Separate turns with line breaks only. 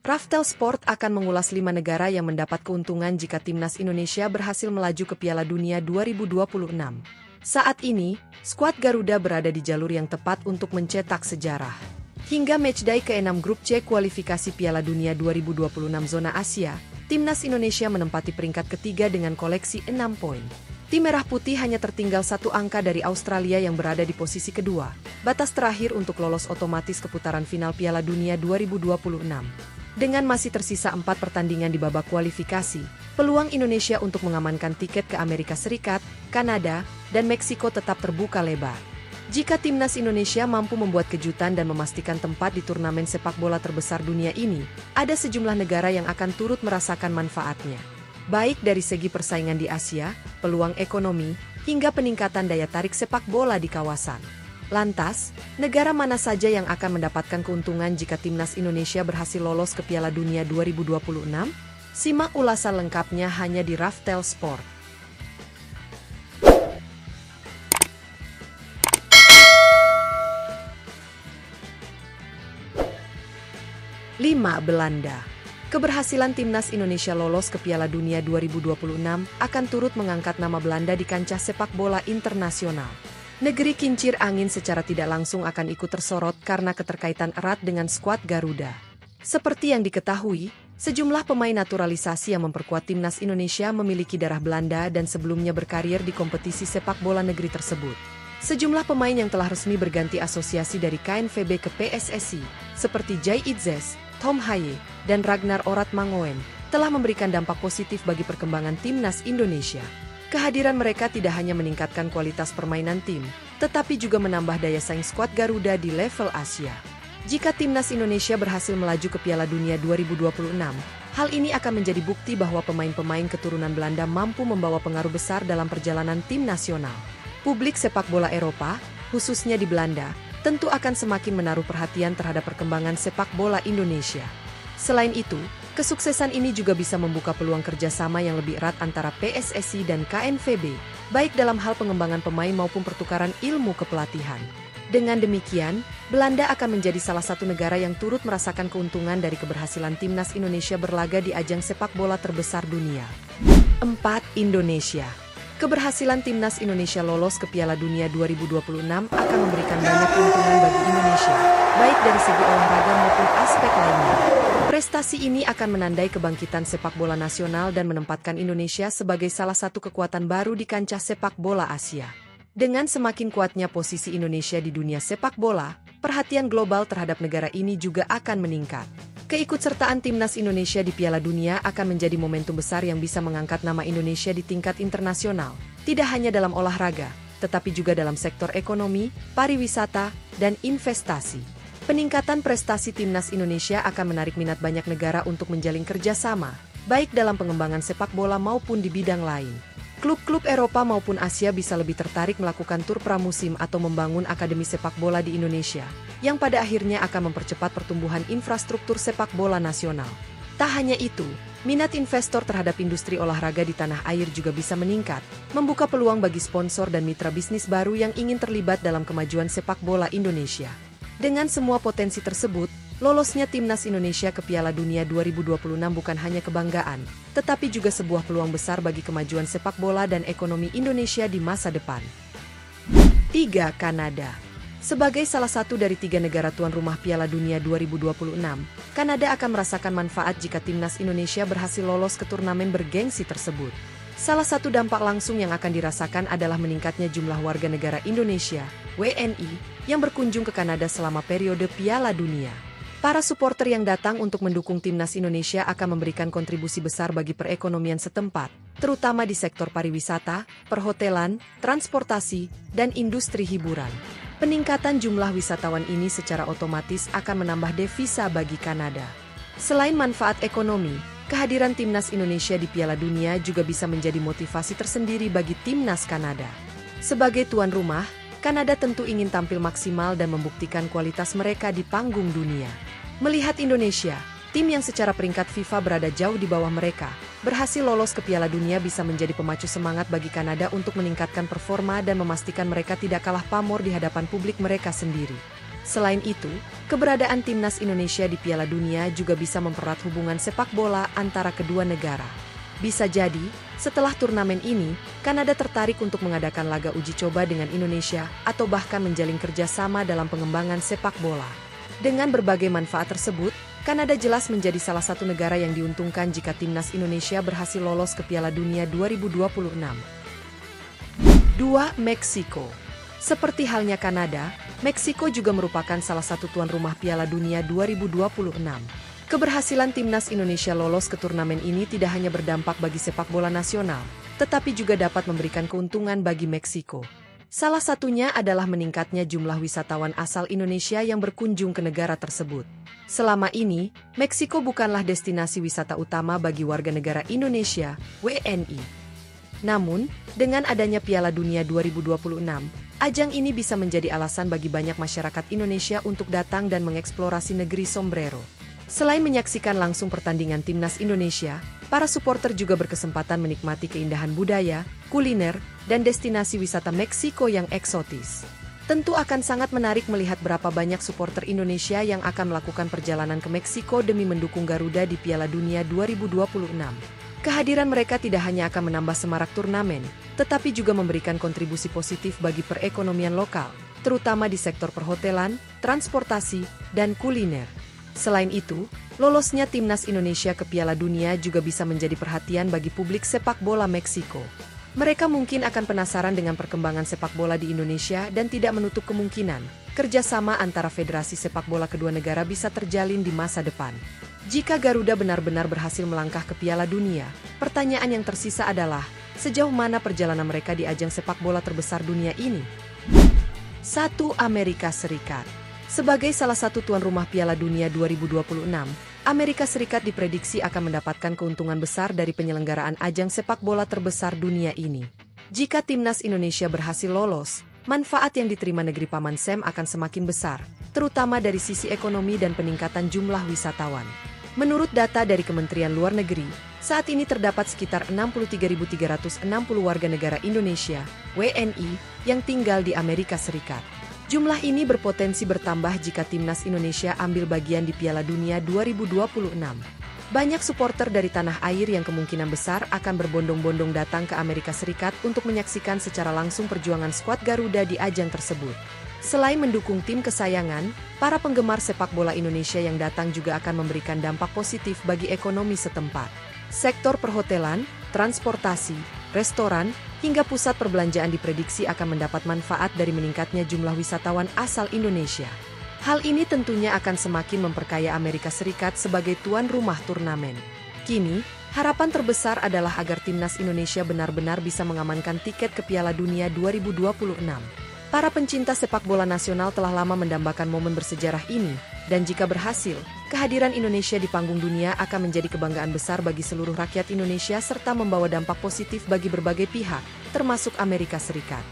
Raftel Sport akan mengulas 5 negara yang mendapat keuntungan jika timnas Indonesia berhasil melaju ke Piala Dunia 2026. Saat ini, skuad Garuda berada di jalur yang tepat untuk mencetak sejarah. Hingga matchday ke-6 grup C kualifikasi Piala Dunia 2026 zona Asia, timnas Indonesia menempati peringkat ketiga dengan koleksi 6 poin. Tim Merah Putih hanya tertinggal 1 angka dari Australia yang berada di posisi kedua, batas terakhir untuk lolos otomatis ke putaran final Piala Dunia 2026. Dengan masih tersisa 4 pertandingan di babak kualifikasi, peluang Indonesia untuk mengamankan tiket ke Amerika Serikat, Kanada, dan Meksiko tetap terbuka lebar. Jika timnas Indonesia mampu membuat kejutan dan memastikan tempat di turnamen sepak bola terbesar dunia ini, ada sejumlah negara yang akan turut merasakan manfaatnya. Baik dari segi persaingan di Asia, peluang ekonomi, hingga peningkatan daya tarik sepak bola di kawasan. Lantas, negara mana saja yang akan mendapatkan keuntungan jika timnas Indonesia berhasil lolos ke Piala Dunia 2026? Simak ulasan lengkapnya hanya di Raftel Sport. 5. Belanda. Keberhasilan timnas Indonesia lolos ke Piala Dunia 2026 akan turut mengangkat nama Belanda di kancah sepak bola internasional. Negeri kincir angin secara tidak langsung akan ikut tersorot karena keterkaitan erat dengan skuad Garuda. Seperti yang diketahui, sejumlah pemain naturalisasi yang memperkuat timnas Indonesia memiliki darah Belanda dan sebelumnya berkarir di kompetisi sepak bola negeri tersebut. Sejumlah pemain yang telah resmi berganti asosiasi dari KNVB ke PSSI, seperti Jay Itzes, Tom Haye, dan Ragnar Orat Mangoen, telah memberikan dampak positif bagi perkembangan timnas Indonesia. Kehadiran mereka tidak hanya meningkatkan kualitas permainan tim, tetapi juga menambah daya saing skuad Garuda di level Asia. Jika timnas Indonesia berhasil melaju ke Piala Dunia 2026, hal ini akan menjadi bukti bahwa pemain-pemain keturunan Belanda mampu membawa pengaruh besar dalam perjalanan tim nasional. Publik sepak bola Eropa, khususnya di Belanda, tentu akan semakin menaruh perhatian terhadap perkembangan sepak bola Indonesia. Selain itu, kesuksesan ini juga bisa membuka peluang kerjasama yang lebih erat antara PSSI dan KNVB, baik dalam hal pengembangan pemain maupun pertukaran ilmu kepelatihan. Dengan demikian, Belanda akan menjadi salah satu negara yang turut merasakan keuntungan dari keberhasilan timnas Indonesia berlaga di ajang sepak bola terbesar dunia. 4. Indonesia. Keberhasilan timnas Indonesia lolos ke Piala Dunia 2026 akan memberikan banyak keuntungan bagi Indonesia, baik dari segi olahraga maupun aspek lainnya. Prestasi ini akan menandai kebangkitan sepak bola nasional dan menempatkan Indonesia sebagai salah satu kekuatan baru di kancah sepak bola Asia. Dengan semakin kuatnya posisi Indonesia di dunia sepak bola, perhatian global terhadap negara ini juga akan meningkat. Keikutsertaan timnas Indonesia di Piala Dunia akan menjadi momentum besar yang bisa mengangkat nama Indonesia di tingkat internasional, tidak hanya dalam olahraga, tetapi juga dalam sektor ekonomi, pariwisata, dan investasi. Peningkatan prestasi timnas Indonesia akan menarik minat banyak negara untuk menjalin kerjasama, baik dalam pengembangan sepak bola maupun di bidang lain. Klub-klub Eropa maupun Asia bisa lebih tertarik melakukan tur pramusim atau membangun akademi sepak bola di Indonesia, yang pada akhirnya akan mempercepat pertumbuhan infrastruktur sepak bola nasional. Tak hanya itu, minat investor terhadap industri olahraga di tanah air juga bisa meningkat, membuka peluang bagi sponsor dan mitra bisnis baru yang ingin terlibat dalam kemajuan sepak bola Indonesia. Dengan semua potensi tersebut, lolosnya timnas Indonesia ke Piala Dunia 2026 bukan hanya kebanggaan, tetapi juga sebuah peluang besar bagi kemajuan sepak bola dan ekonomi Indonesia di masa depan. 3. Kanada. Sebagai salah satu dari 3 negara tuan rumah Piala Dunia 2026, Kanada akan merasakan manfaat jika timnas Indonesia berhasil lolos ke turnamen bergengsi tersebut. Salah satu dampak langsung yang akan dirasakan adalah meningkatnya jumlah warga negara Indonesia, WNI, yang berkunjung ke Kanada selama periode Piala Dunia. Para supporter yang datang untuk mendukung timnas Indonesia akan memberikan kontribusi besar bagi perekonomian setempat, terutama di sektor pariwisata, perhotelan, transportasi, dan industri hiburan. Peningkatan jumlah wisatawan ini secara otomatis akan menambah devisa bagi Kanada. Selain manfaat ekonomi, kehadiran timnas Indonesia di Piala Dunia juga bisa menjadi motivasi tersendiri bagi timnas Kanada. Sebagai tuan rumah, Kanada tentu ingin tampil maksimal dan membuktikan kualitas mereka di panggung dunia. Melihat Indonesia, tim yang secara peringkat FIFA berada jauh di bawah mereka, berhasil lolos ke Piala Dunia bisa menjadi pemacu semangat bagi Kanada untuk meningkatkan performa dan memastikan mereka tidak kalah pamor di hadapan publik mereka sendiri. Selain itu, keberadaan timnas Indonesia di Piala Dunia juga bisa mempererat hubungan sepak bola antara kedua negara. Bisa jadi, setelah turnamen ini, Kanada tertarik untuk mengadakan laga uji coba dengan Indonesia atau bahkan menjalin kerjasama dalam pengembangan sepak bola. Dengan berbagai manfaat tersebut, Kanada jelas menjadi salah satu negara yang diuntungkan jika timnas Indonesia berhasil lolos ke Piala Dunia 2026. 2. Meksiko. Seperti halnya Kanada, Meksiko juga merupakan salah satu tuan rumah Piala Dunia 2026. Keberhasilan timnas Indonesia lolos ke turnamen ini tidak hanya berdampak bagi sepak bola nasional, tetapi juga dapat memberikan keuntungan bagi Meksiko. Salah satunya adalah meningkatnya jumlah wisatawan asal Indonesia yang berkunjung ke negara tersebut. Selama ini, Meksiko bukanlah destinasi wisata utama bagi warga negara Indonesia, WNI. Namun, dengan adanya Piala Dunia 2026, ajang ini bisa menjadi alasan bagi banyak masyarakat Indonesia untuk datang dan mengeksplorasi negeri Sombrero. Selain menyaksikan langsung pertandingan timnas Indonesia, para supporter juga berkesempatan menikmati keindahan budaya, kuliner, dan destinasi wisata Meksiko yang eksotis. Tentu akan sangat menarik melihat berapa banyak supporter Indonesia yang akan melakukan perjalanan ke Meksiko demi mendukung Garuda di Piala Dunia 2026. Kehadiran mereka tidak hanya akan menambah semarak turnamen, tetapi juga memberikan kontribusi positif bagi perekonomian lokal, terutama di sektor perhotelan, transportasi, dan kuliner. Selain itu, lolosnya timnas Indonesia ke Piala Dunia juga bisa menjadi perhatian bagi publik sepak bola Meksiko. Mereka mungkin akan penasaran dengan perkembangan sepak bola di Indonesia dan tidak menutup kemungkinan kerjasama antara federasi sepak bola kedua negara bisa terjalin di masa depan. Jika Garuda benar-benar berhasil melangkah ke Piala Dunia, pertanyaan yang tersisa adalah, sejauh mana perjalanan mereka di ajang sepak bola terbesar dunia ini? 1. Amerika Serikat. Sebagai salah satu tuan rumah Piala Dunia 2026, Amerika Serikat diprediksi akan mendapatkan keuntungan besar dari penyelenggaraan ajang sepak bola terbesar dunia ini. Jika timnas Indonesia berhasil lolos, manfaat yang diterima negeri Paman Sam akan semakin besar, terutama dari sisi ekonomi dan peningkatan jumlah wisatawan. Menurut data dari Kementerian Luar Negeri, saat ini terdapat sekitar 63.360 warga negara Indonesia, WNI, yang tinggal di Amerika Serikat. Jumlah ini berpotensi bertambah jika timnas Indonesia ambil bagian di Piala Dunia 2026. Banyak supporter dari tanah air yang kemungkinan besar akan berbondong-bondong datang ke Amerika Serikat untuk menyaksikan secara langsung perjuangan skuad Garuda di ajang tersebut. Selain mendukung tim kesayangan, para penggemar sepak bola Indonesia yang datang juga akan memberikan dampak positif bagi ekonomi setempat. Sektor perhotelan, transportasi, restoran, hingga pusat perbelanjaan diprediksi akan mendapat manfaat dari meningkatnya jumlah wisatawan asal Indonesia. Hal ini tentunya akan semakin memperkaya Amerika Serikat sebagai tuan rumah turnamen. Kini, harapan terbesar adalah agar timnas Indonesia benar-benar bisa mengamankan tiket ke Piala Dunia 2026. Para pencinta sepak bola nasional telah lama mendambakan momen bersejarah ini, dan jika berhasil, kehadiran Indonesia di panggung dunia akan menjadi kebanggaan besar bagi seluruh rakyat Indonesia serta membawa dampak positif bagi berbagai pihak, termasuk Amerika Serikat.